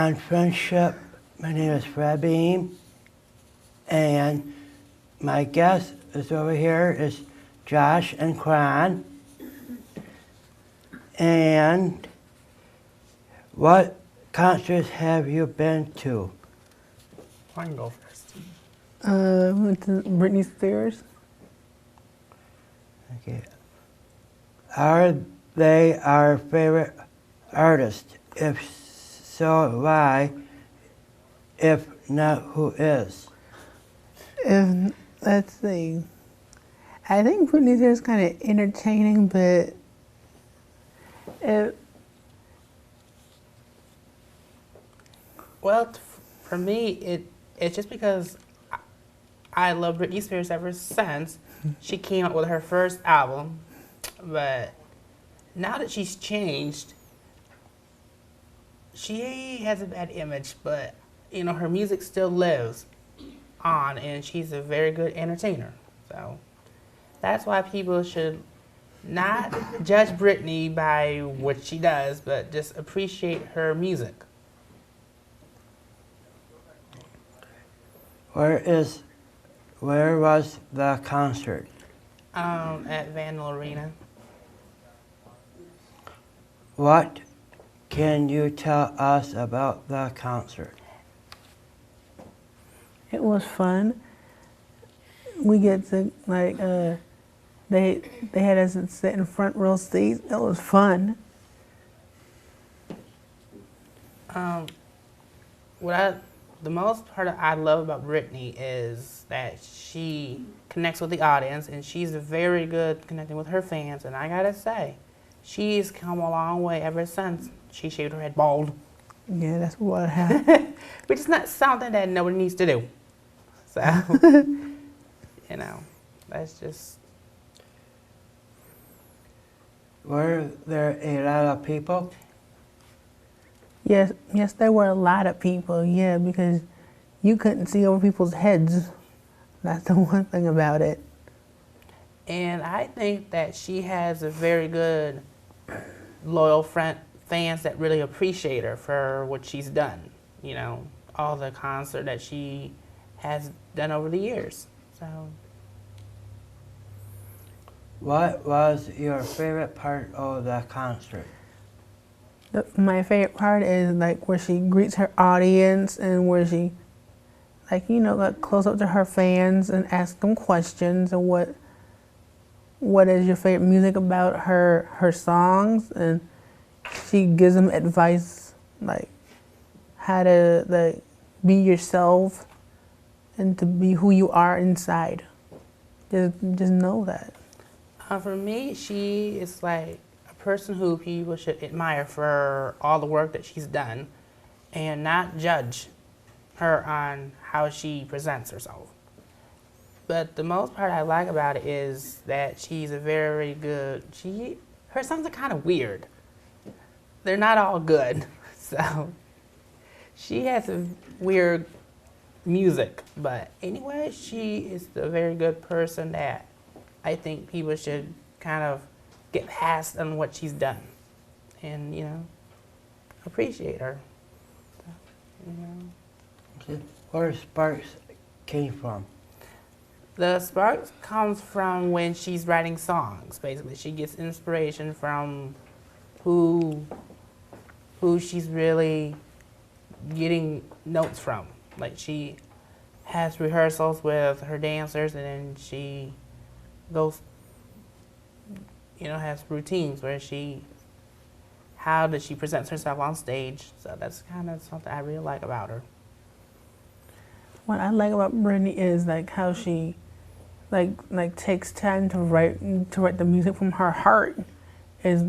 on Friendship. My name is Fred Beam, and my guest is over here is Josh and Kron. And what concerts have you been to? I can go first. Went to Britney Spears. Okay. Are they our favorite artist? If so, why? If not, who is? Let's see. I think Britney Spears is kind of entertaining, but Well, for me, it's just because I love Britney Spears ever since she came out with her first album. But now that she's changed, she has a bad image, but you know, her music still lives on, and she's a very good entertainer. So that's why people should not judge Britney by what she does, but just appreciate her music. Where was the concert? At Vandal Arena. What can you tell us about the concert? it was fun. We get to they had us sit in front row seats. It was fun. The most part I love about Britney is that she connects with the audience, and she's very good connecting with her fans. And I gotta say, she's come a long way ever since she shaved her head bald, Yeah, that's what happened. which is not something that nobody needs to do. So, you know, that's just. Were there a lot of people? Yes, there were a lot of people. Yeah, because you couldn't see over people's heads. That's the one thing about it. And I think that she has a very good, loyal fans that really appreciate her for what she's done. You know, all the concert that she has done over the years. So, What was your favorite part of the concert? My favorite part is like where she greets her audience and where she, got close up to her fans and ask them questions and what is your favorite music about her songs, and she gives them advice like how to be yourself and to be who you are inside. Just know that. for me, she is like a person who people should admire for all the work that she's done and not judge her on how she presents herself. But the most part I like about it is that she's a very good, her songs are kind of weird. They're not all good. So she has a weird music. But anyway, she is a very good person that I think people should kind of get past on what she's done and, appreciate her. Okay. Where Sparks came from? The spark comes from when she's writing songs, basically. She gets inspiration from who she's really getting notes from. Like, she has rehearsals with her dancers, and then she goes, has routines where how does she presents herself on stage. So that's kind of something I really like about her. What I like about Britney is like how she takes time to write the music from her heart is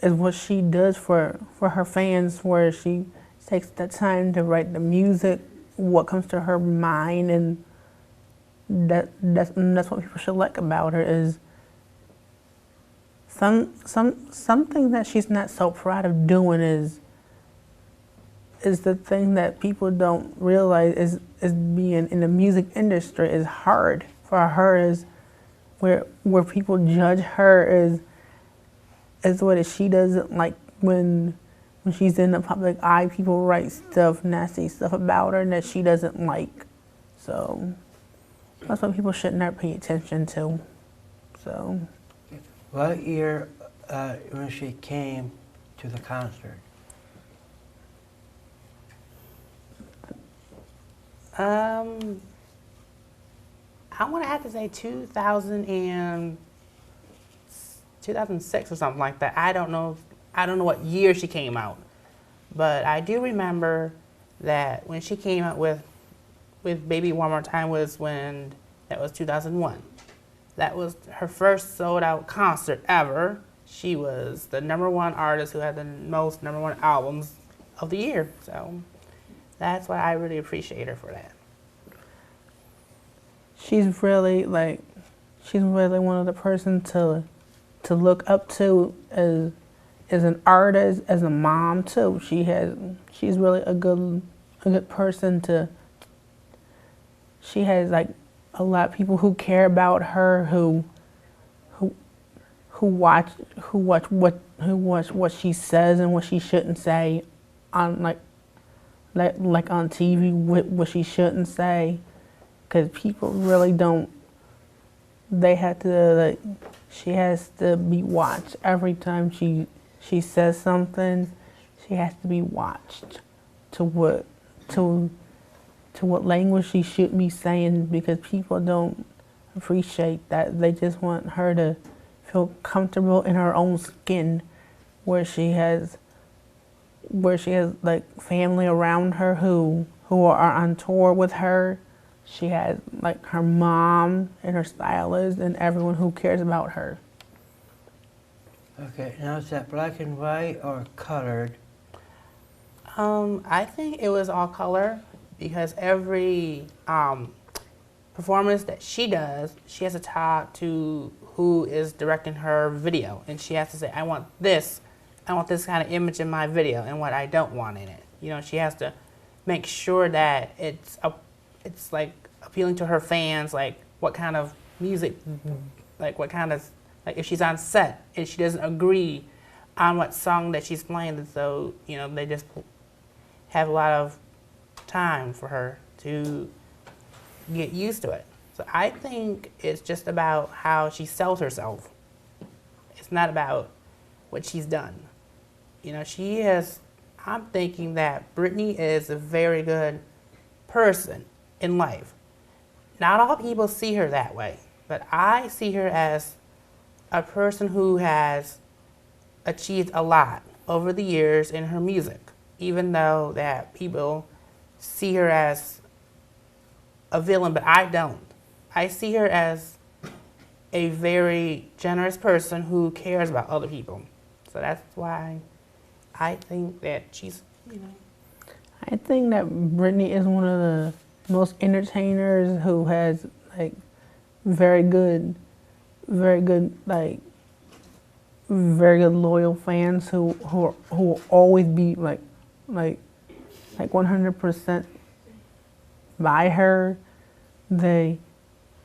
what she does for her fans, where she takes the time to write the music, what comes to her mind, and that's what people should like about her is something that she's not so proud of doing is the thing that people don't realize is being in the music industry is hard for her, is where people judge her is what she doesn't like when when she's in the public eye, people write stuff, nasty stuff about her that she doesn't like. So that's what people should not pay attention to. So What year when she came to the concert? I want to have to say 2006 or something like that. I don't know what year she came out, but I do remember that when she came out with Baby One More Time was 2001. That was her first sold out concert ever. She was the #1 artist who had the most #1 albums of the year. So that's why I really appreciate her for that. she's really one of the persons to look up to as an artist, as a mom too. She's really a good person to. She has like a lot of people who care about her, who watch what she says and what she shouldn't say on like on TV, what she shouldn't say, because people really don't. They have to she has to be watched every time she says something. She has to be watched to what language she should be saying, because people don't appreciate that. They just want her to feel comfortable in her own skin, where she has like family around her who are on tour with her. She has like her mom and her stylist and everyone who cares about her. Okay, now is that black and white or colored? I think it was all color, because every performance that she does, she has to talk to who is directing her video, and she has to say, I want this kind of image in my video and what I don't want in it. You know, she has to make sure that it's like appealing to her fans, like what kind of music, like if she's on set and she doesn't agree on what song that she's playing, so, you know, they just have a lot of time for her to get used to it. So I think it's just about how she sells herself. It's not about what she's done. You know, I'm thinking that Britney is a very good person in life. Not all people see her that way, but I see her as a person who has achieved a lot over the years in her music, even though that people see her as a villain, but I don't. I see her as a very generous person who cares about other people. So that's why I think that she's, you know. I think that Britney is one of the most entertainers who has like very good loyal fans who will always be like 100% by her. They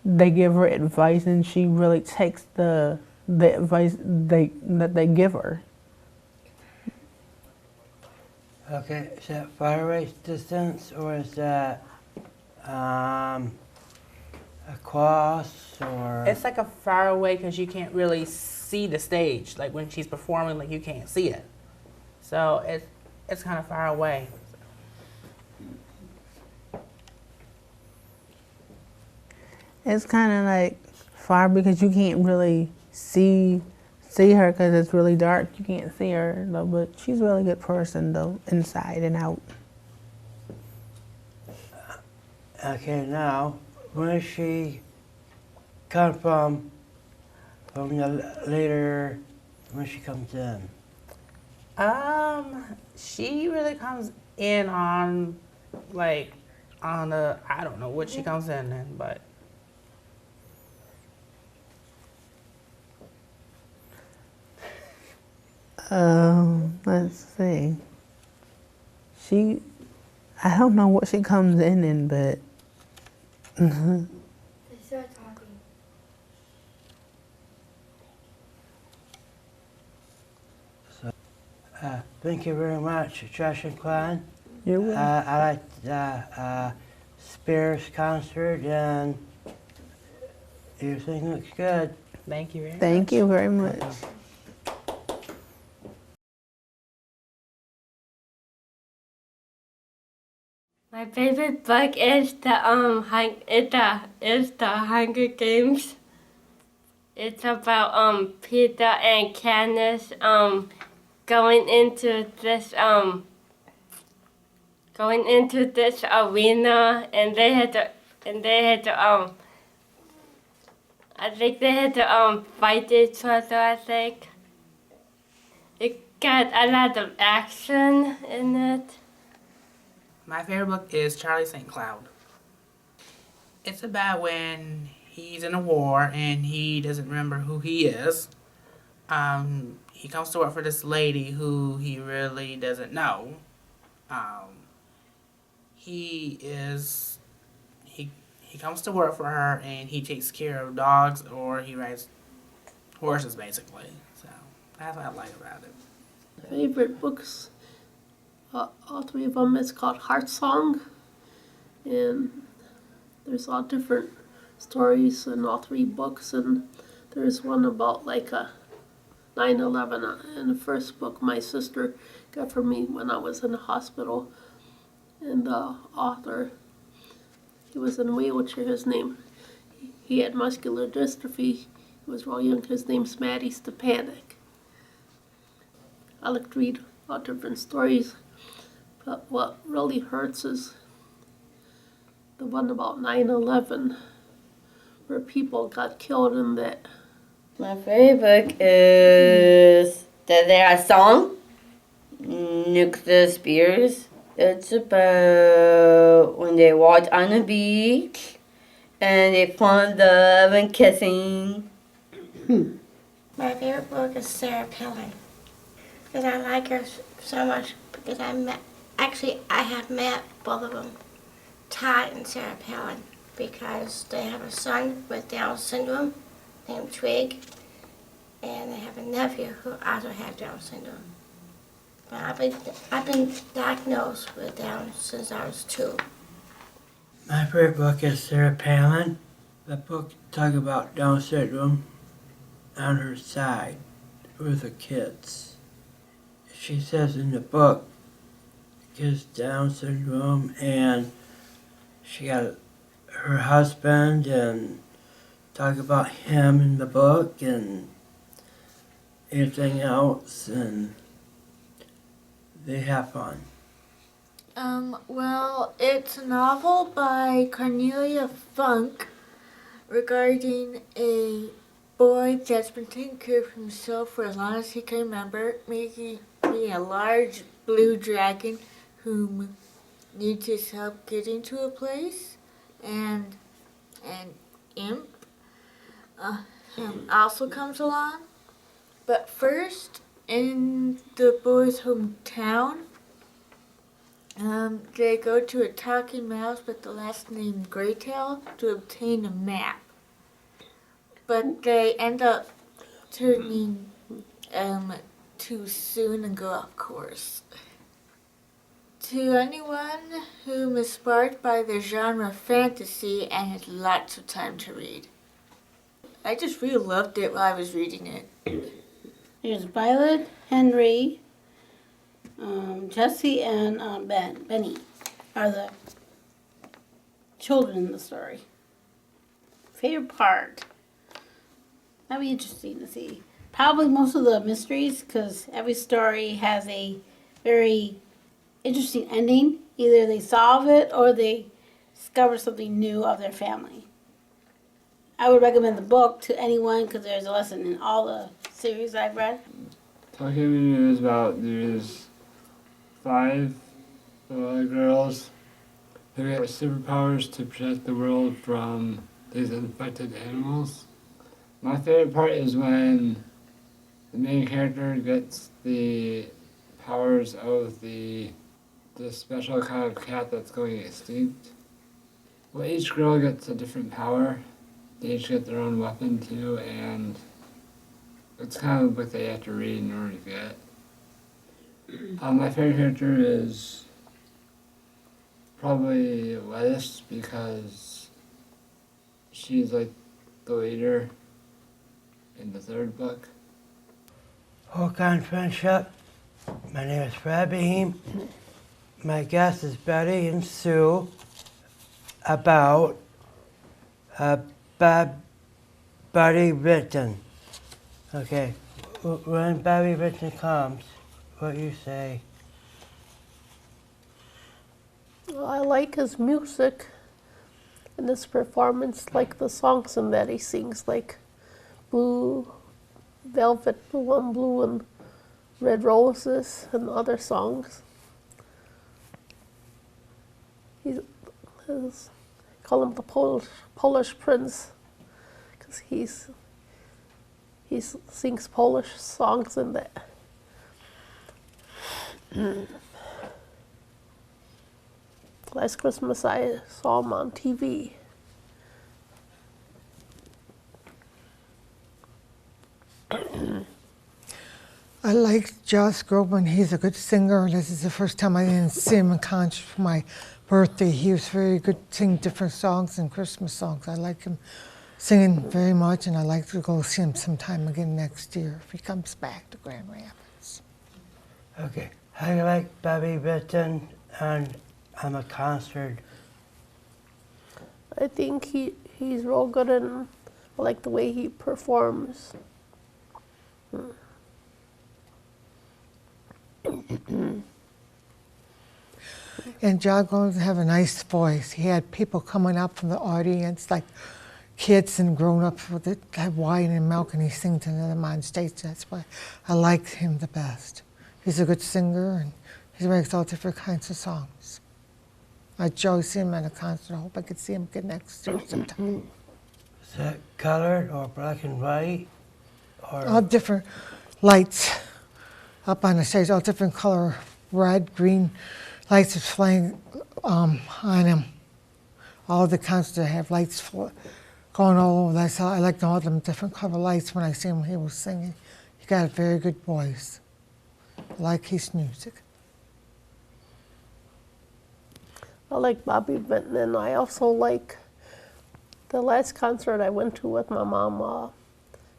give her advice, and she really takes the advice that they give her. Okay, is that fire rate distance or is that across or? It's like a far away, because you can't really see the stage. Like when she's performing, like you can't see it. So it's kind of far away. It's kind of like far because you can't really see her because it's really dark. You can't see her though, but she's a really good person though, inside and out. Okay, now where does she come from the later when she comes in? She really comes in on I don't know what she comes in, but let's see. I don't know what she comes in, but. They start talking. Thank you very much, Josh and Quan. You're welcome. I liked the Spears concert, and everything looks good. Thank you very much. Thank you very much. My favorite book is the Hunger Games. It's about Peter and Candace going into this arena, and they had to I think they had to fight each other. I think it got a lot of action in it. My favorite book is Charlie St. Cloud. It's about when he's in a war and he doesn't remember who he is. He comes to work for this lady who he really doesn't know. He comes to work for her and he takes care of dogs, or he rides horses basically. So that's what I like about it. Favorite books, all three of them, it's called Heart Song, and there's all different stories in all three books, and there's one about like a 9/11 in the first book my sister got for me when I was in the hospital, and the author, he was in a wheelchair. He had muscular dystrophy. He was real young. His name's Matty Stepanek. I like to read all different stories, but what really hurts is the one about 9/11, where people got killed in that. My favorite book is the song, Nuclear Spears. It's about when they walked on the beach and they found love and kissing. My favorite book is Sarah Palin because I like her so much because I have met both of them, Todd and Sarah Palin, because they have a son with Down syndrome named Twig, and they have a nephew who also has Down syndrome. But I've been diagnosed with Down since I was 2. My favorite book is Sarah Palin. The book talks about Down syndrome on her side with the kids. She says in the book, kids Down syndrome, and she got her husband, and talk about him in the book and everything else, and they have fun. Well, it's a novel by Cornelia Funk regarding a boy that's been taking care of himself for as long as he can remember, making a large blue dragon whom needs his help getting to a place, and an imp also comes along. But first, in the boy's hometown, they go to a talking mouse with the last name Graytail to obtain a map. But they end up turning too soon and go off course. To anyone who is sparked by the genre fantasy and has lots of time to read. I just really loved it while I was reading it. There's Violet, Henry, Jesse, and Benny are the children in the story. Favorite part? That'd be interesting to see. Probably most of the mysteries, because every story has a very interesting ending. Either they solve it or they discover something new of their family. I would recommend the book to anyone because there's a lesson in all the series I've read. Talking is about there's 5 girls who get superpowers to protect the world from these infected animals. My favorite part is when the main character gets the powers of the special kind of cat that's going extinct. Well, each girl gets a different power. They each get their own weapon too, and it's kind of what they have to read in order to get. My favorite character is probably Lettuce because she's like the leader in the third book. Hook on Friendship. My name is Fred Beam. My guest is Betty and Sue about Buddy Benton. Okay, when Buddy Benton comes, what you say? Well, I like his music and his performance, like the songs in that he sings, like Blue Velvet, Blue and Red Roses, and other songs. He's call him the Polish Prince, because he sings Polish songs in that. Last Christmas I saw him on TV. I like Josh Groban. He's a good singer. This is the first time I didn't see him in concert for my birthday. He was very good singing different songs and Christmas songs. I like him singing very much, and I'd like to go see him sometime again next year if he comes back to Grand Rapids. Okay, how do you like Bobby Benton on a concert? I think he's real good, and I like the way he performs. And John Gomes have a nice voice. He had people coming up from the audience, like kids and grown-ups with it, have wine and milk, and he sings to them on stage. That's why I like him the best. He's a good singer, and he makes all different kinds of songs. I enjoy seeing him at a concert. I hope I could see him again next year sometime. Is that colored or black and white? Or All different lights up on the stage, all different color, red, green lights is flying on him. All the concerts have lights going all over. That's how I like all them different color lights when I see him. He was singing. He got a very good voice. I like his music. I like Bobby Benton, and I also like the last concert I went to with my mom,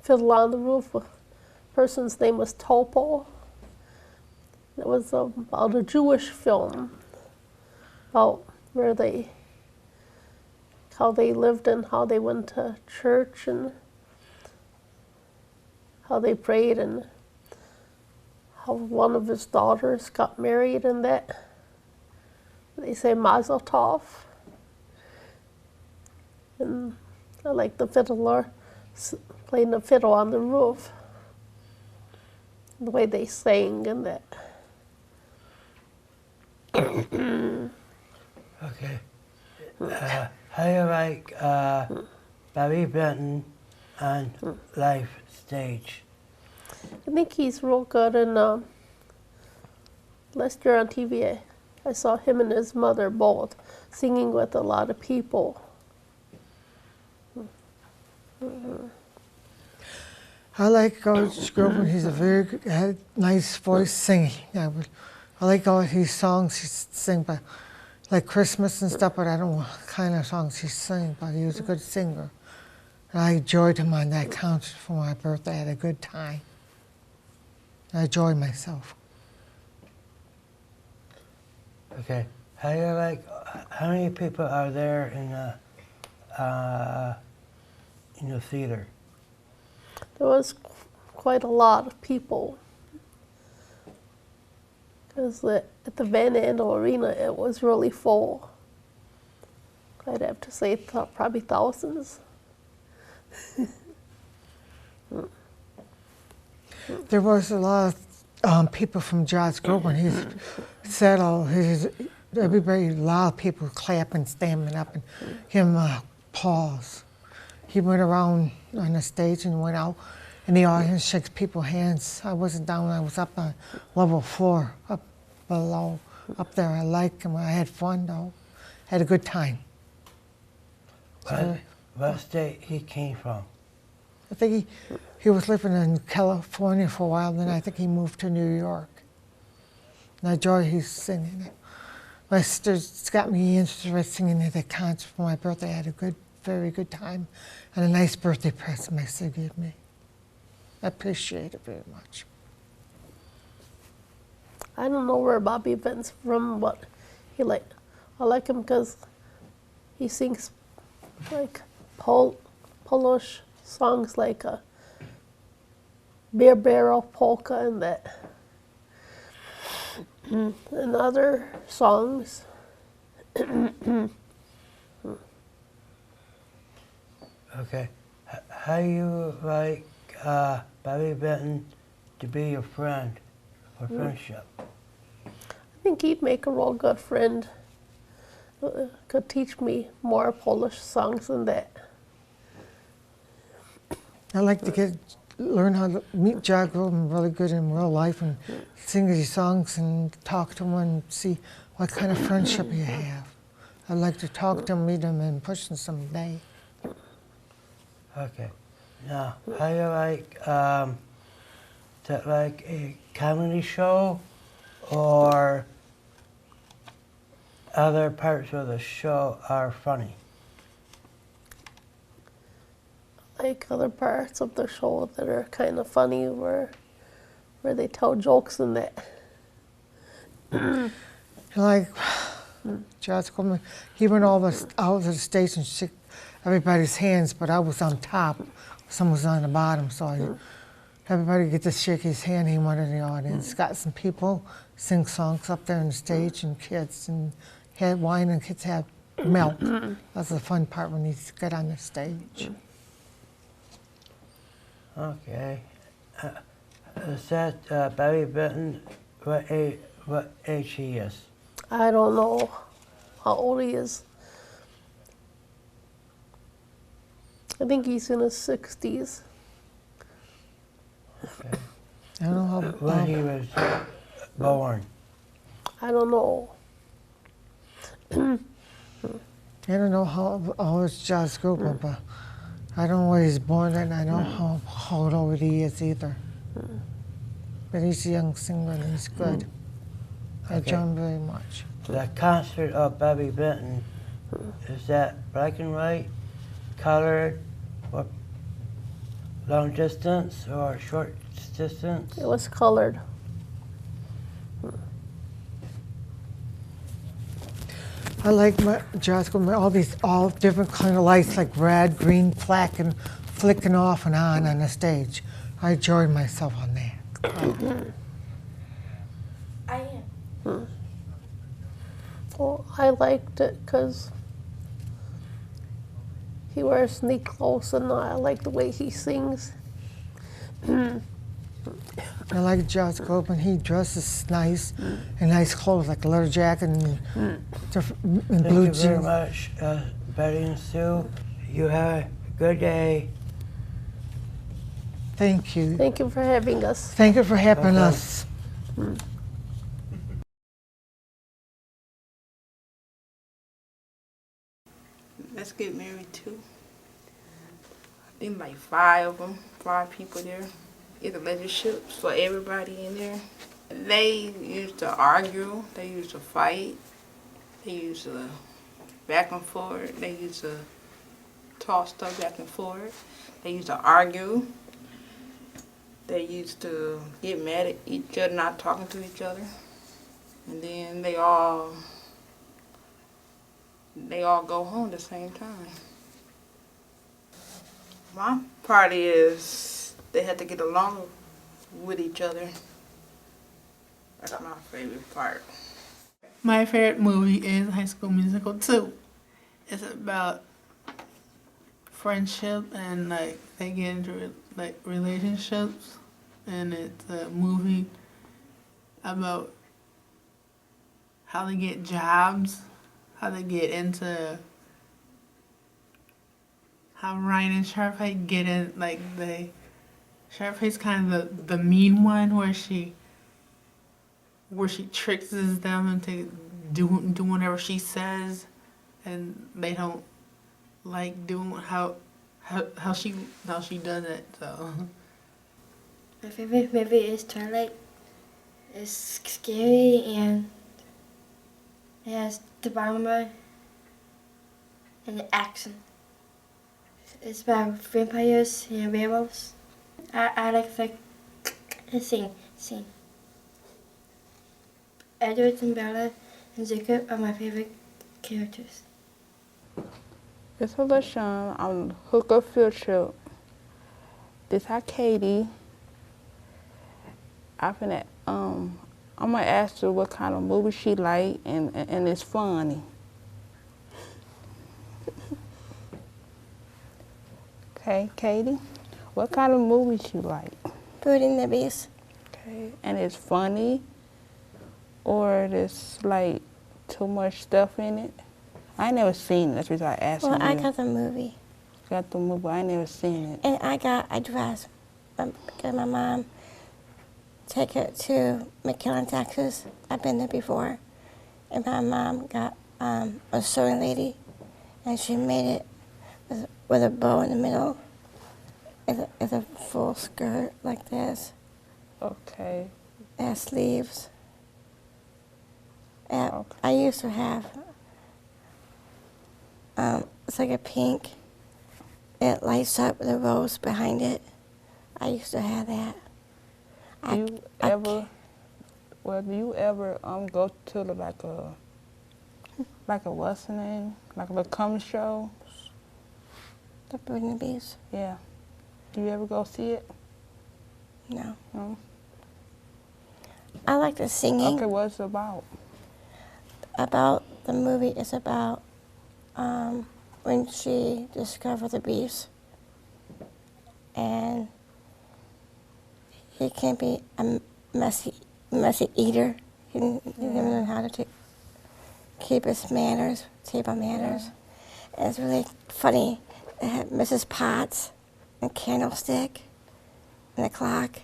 Fiddle on the Roof. The person's name was Topo. It was about a Jewish film, about how they lived and how they went to church and how they prayed and how one of his daughters got married and that. They say Mazel Tov. And I like the fiddler playing the fiddle on the roof. The way they sang and that. okay. How do you like Bobby Benton on live stage? I think he's real good, and last year on TV I saw him and his mother both singing with a lot of people. I like George Groban. He's a very good, had nice voice singing. I like all his songs he sing, but like Christmas and stuff, but I don't know what kind of songs he sing, but he was a good singer. And I enjoyed him on that concert for my birthday. I had a good time. I enjoyed myself. Okay. How do you like? How many people are there in the theater? There was quite a lot of people. Because at the Van Andel Arena, it was really full. I'd have to say probably thousands. There was a lot of people from Josh Groban. He said everybody, a lot of people clapping, standing up, and giving him applause. He went around on the stage and went out in the audience, shakes people's hands. I wasn't down, I was up on level 4, up below, up there. I liked him. I had fun though. Had a good time. What state he came from? I think he was living in California for a while, then I think he moved to New York. And I enjoy his singing it. My sister's got me interested singing at a concert for my birthday. I had a very good time, and a nice birthday present my sister gave me. I appreciate it very much. I don't know where Bobby Ben's from, but I like him because he sings like Polish songs like Beer Barrel Polka and that. And other songs. Okay. How do you like Bobby Benton to be your friend or friendship? I think he'd make a real good friend. Could teach me more Polish songs than that. I like to learn how to meet John Groban really good in real life and sing his songs and talk to him and see what kind of friendship you have. I'd like to talk to him, meet him in person someday. Okay. Now, how do you like to like a comedy show or other parts of the show are funny? Like other parts of the show that are kind of funny where they tell jokes and that. Like Josh Coleman, he went out of the stage and shook everybody's hands, but I was on top. Someone was on the bottom, so everybody get to shake his hand. He wanted the audience. Got some people sing songs up there on the stage, and kids, and had wine, and kids had milk. That's the fun part when you get on the stage. Okay. Is that Bobby Benton? What age he is? I don't know how old he is. I think he's in his 60s. Okay. I don't know how When he was born. I don't know. I don't know how old is Josh Groban, but I don't know where he's born, and I don't know how old he is either. But he's a young singer and he's good. I enjoy him very much. The concert of Bobby Benton, is that black and white, colored, or long distance or short distance? It was colored. I like my Josh Groban, all different kind of lights like red, green, black, and flicking off and on the stage. I enjoyed myself on that. I am. Well, I liked it because he wears neat clothes and I like the way he sings. I like Josh Groban. He dresses nice in nice clothes like a leather jacket and blue jeans. Thank you very much, Betty and Sue. You have a good day. Thank you. Thank you for having us. Thank you for having us. Let's get married too. I think like 5 of them, 5 people there. It's a relationship for everybody in there. They used to argue, they used to fight, they used to back and forth, they used to toss stuff back and forth, they used to argue, they used to get mad at each other, not talking to each other, and then they all go home at the same time. My part is they had to get along with each other. That's my favorite part. My favorite movie is High School Musical 2. It's about friendship and like they get into like relationships, and it's a movie about how they get jobs, how they get into how Ryan and Sharpay get in, like Sharpay's kind of the mean one where she tricks them into doing whatever she says, and they don't like doing how she does it. So My favorite movie is Twilight. It's scary and it has drama and action. It's about vampires and werewolves. I like to sing. Edward and Bella and Jacob are my favorite characters. It's LaShawn on Hooked Field Trip. This is Katie. I'm gonna ask her what kind of movie she like, and it's funny. Okay, Katie, what kind of movies you like? Beauty and the Beast. Okay, and it's funny, or there's like too much stuff in it. I ain't never seen it. That's the reason I asked you. Well, I got the movie. Got the movie. I ain't never seen it. And I got a dress because my mom took it to McAllen, Texas. I've been there before. And my mom got a sewing lady, and she made it with a bow in the middle. It's a full skirt like this. Okay. It has sleeves. And Okay. I used to have, it's like a pink. It lights up with a rose behind it. I used to have that. Do you ever go to like a what's the name? Like a comedy show? The Beauty and the Beast? Yeah. Do you ever go see it? No. No. I like the singing. Okay, what's it about? About the movie is about when she discovered the beast, and he can't be a messy eater. He didn't know how to keep his manners, table manners. And it's really funny. They had Mrs. Potts and Candlestick and the clock.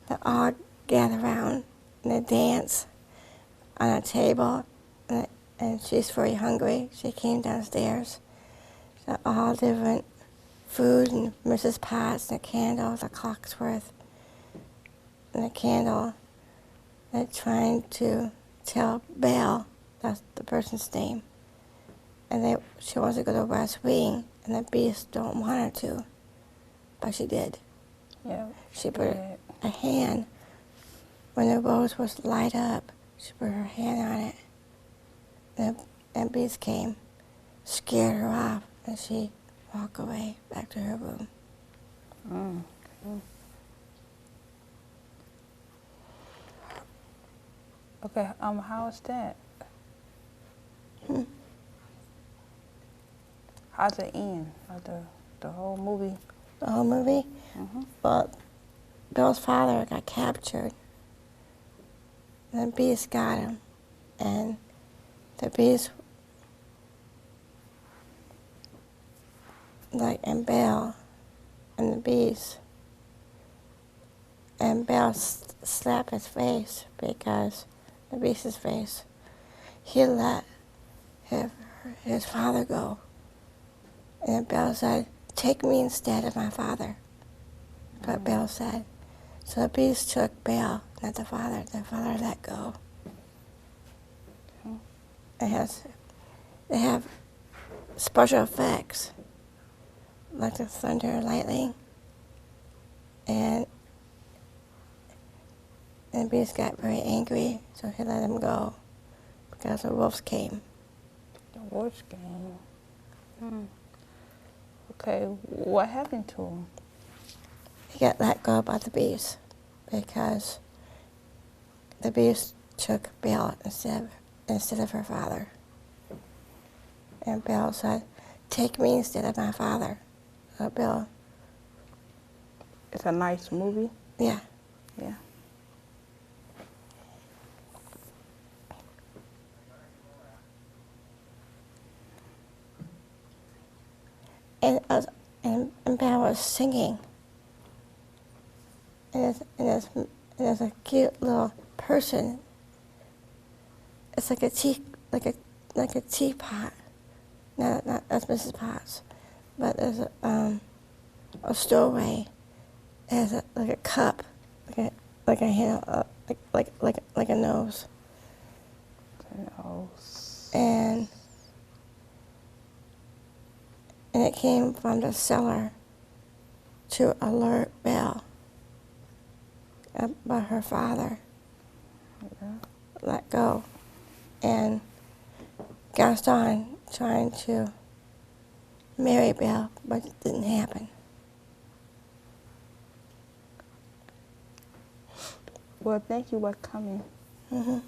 They all gather around and they dance on a table, and she's very hungry. She came downstairs. So all different food and Mrs. Potts and the candle, the Clocksworth, and the candle. They're trying to tell Belle, that's the person's name, and she wants to go to West Wing, and the Beast don't want her to, but she did. Yeah. She put a hand, when the rose was light up, she put her hand on it, and Beast came, scared her off, and she walked away back to her room. Okay, how is that? How's it end? The whole movie? The whole movie? Well, Bill's father got captured. And the Beast got him. And the Beast, and Bill and the Beast, and Bill slapped his face because the Beast's face. He let his father go. And Bill said, "Take me instead of my father." That's what Bill said. So the Beast took Bill, not the father. The father let go. They have special effects, like the thunder and lightning. And the Beast got very angry, so he let him go because the wolves came. The wolves came. Okay, what happened to him? He got let go by the Beast because the Beast took Bill instead of her father. And Bill said, "Take me instead of my father." So Bill. It's a nice movie. Yeah. Yeah. And Bill was singing. And there's a cute little person. It's like a teapot. No, that's Mrs. Potts. But there's a stowaway. It has like a cup, like a handle like a nose. And it came from the cellar to alert Belle, but her father let go, and Gaston trying to marry Belle, but it didn't happen. Well, thank you for coming. Hmm.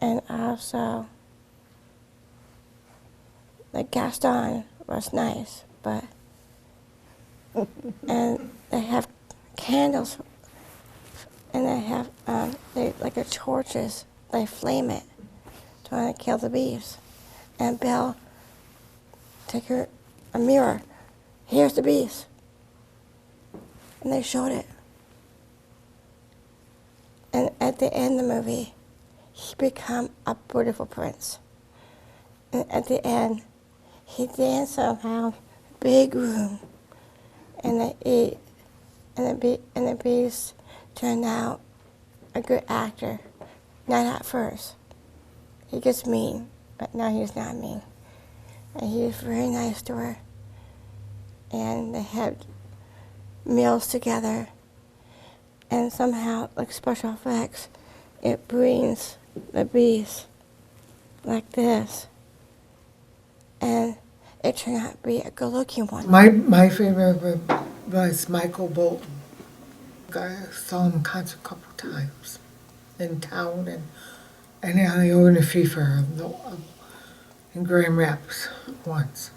And also, like Gaston was nice, but and they have candles, and they have they like the torches. They flame it, trying to kill the bees. And Belle take her a mirror. Here's the bees, and they showed it. And at the end of the movie, he become a beautiful prince. And at the end, he danced somehow, big room, and the beast turned out a good actor. Not at first. He gets mean, but now he's not mean. And he was very nice to her. And they had meals together. And somehow, like special effects, it brings the beast like this. And it turned out to be a good-looking one. My favorite was Michael Bolton. I saw him in concert a couple times in town and on the Open Fever in Grand Rapids once.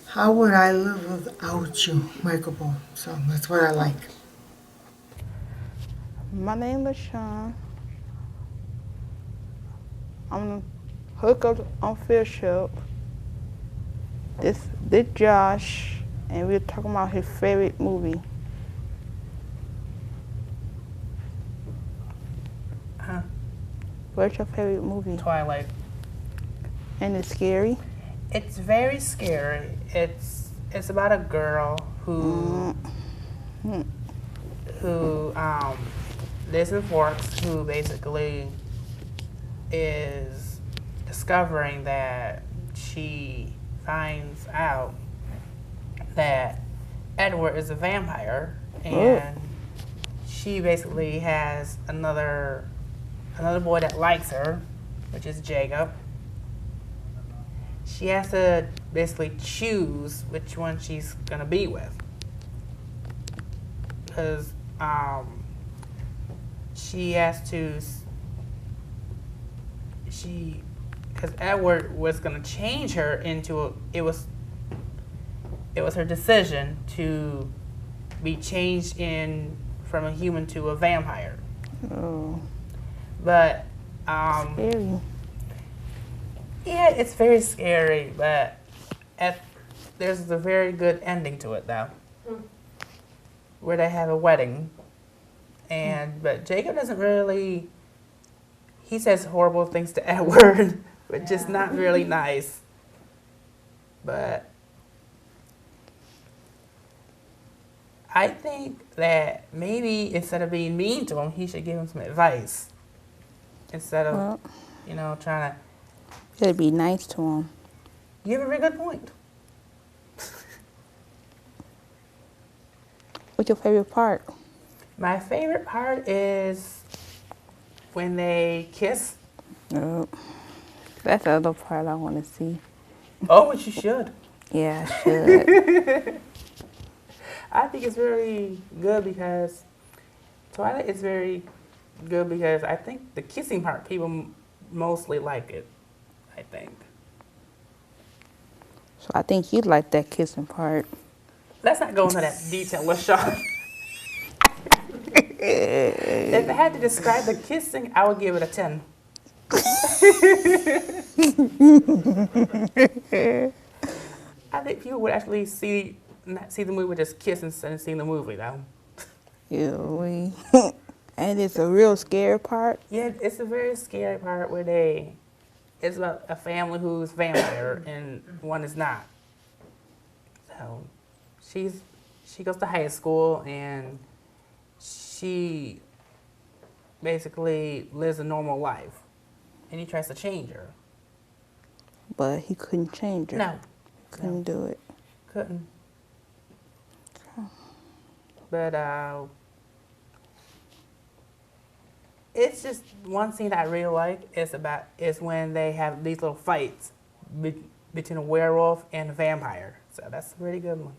How would I live without you, Michael Bolton? So that's what I like. My name is Sean. I'm Hooked on field trip. This Josh, and we're talking about his favorite movie. Huh? What's your favorite movie? Twilight. And it's scary? It's very scary. It's about a girl who lives in Forks, who basically is discovering that she finds out that Edward is a vampire, and she basically has another boy that likes her, which is Jacob. She has to basically choose which one she's gonna be with, because because Edward was gonna change her into it was her decision to be changed from a human to a vampire. Oh. But scary. Yeah, it's very scary, but there's a very good ending to it though. Where they have a wedding. But Jacob doesn't really, he says horrible things to Edward, but just not really nice. But I think that maybe instead of being mean to him, he should give him some advice. Instead of, trying to. It'd be nice to him. You have a very good point. What's your favorite part? My favorite part is when they kiss. Oh, that's the other part I want to see. Oh, but you should. Yeah, I should. I think it's very good because Twilight is very good because I think the kissing part, people mostly like it, I think. So I think you'd like that kissing part. Let's not go into that detail, LaShawn. If I had to describe the kissing, I would give it a 10. I think people would actually not see the movie, just kiss instead of seeing the movie, though. Really? And it's a real scary part? Yeah, it's a very scary part where it's about a family who's vampire and one is not. So she goes to high school and she basically lives a normal life, and he tries to change her. But he couldn't change her. No, Couldn't do it. couldn't. But it's just one scene that I really like is when they have these little fights between a werewolf and a vampire. So that's a pretty good one.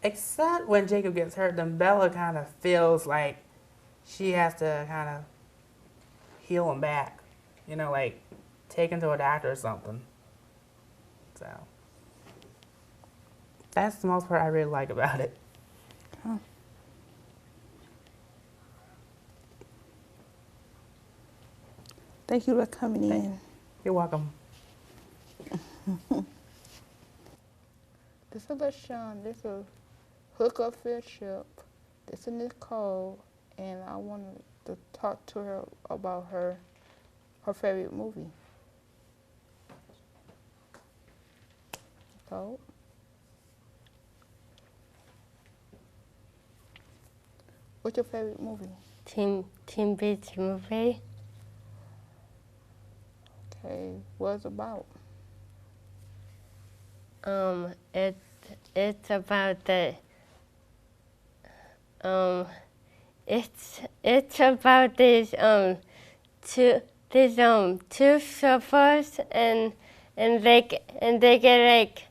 Except when Jacob gets hurt, then Bella kind of feels like she has to kind of heal him back. You know, like take him to a doctor or something. So that's the most part I really like about it. Huh. Thank you for coming in. You're welcome. This is LaShawn. This is Hooked Fellowship. This is Nicole, and I wanted to talk to her about her favorite movie. Nicole? What's your favorite movie? Teen Beach movie. Okay, what's it about? It's about the it's about two surfers and they get like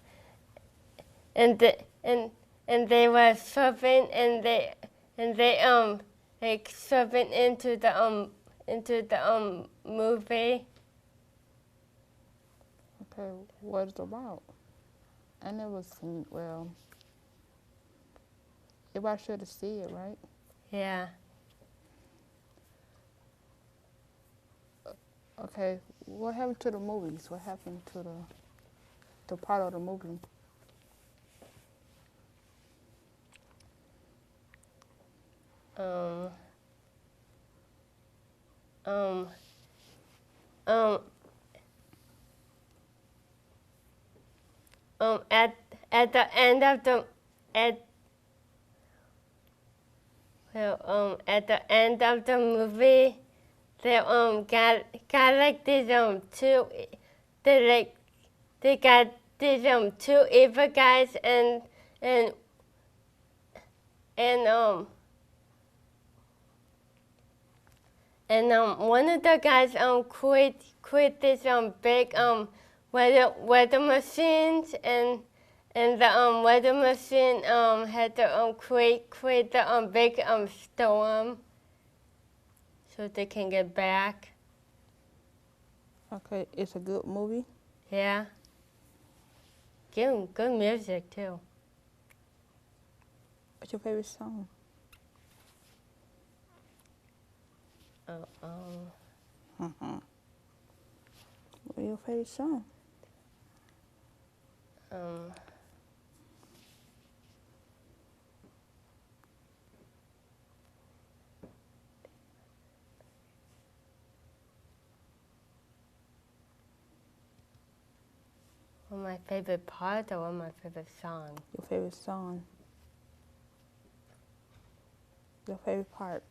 and they were surfing and they like surfing into the movie. Okay, what it's about? I never seen, well, everybody should have seen it, right? Yeah. Okay, what happened to the movies? What happened to the part of the movie? Um, um, um, at the end of the at the end of the movie, they got like these they got these two evil guys and and one of the guys quit this big weather machines and the weather machine had to quit the big storm so they can get back. Okay, it's a good movie. Yeah. Good music too. What's your favorite song? What's your favorite song? One of my favorite part or one of my favorite songs? Your favorite song? Your favorite part?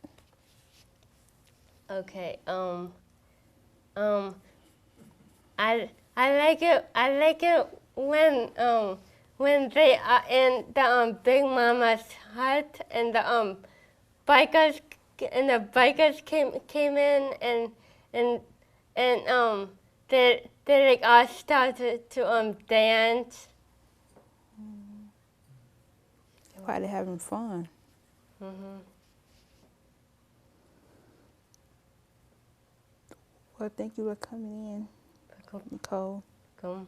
Okay. I like it. I like it when they are in the Big Mama's hut and the bikers came in and they like all started to dance. You're probably having fun. Mhm. Well, thank you for coming in, Nicole. Cool.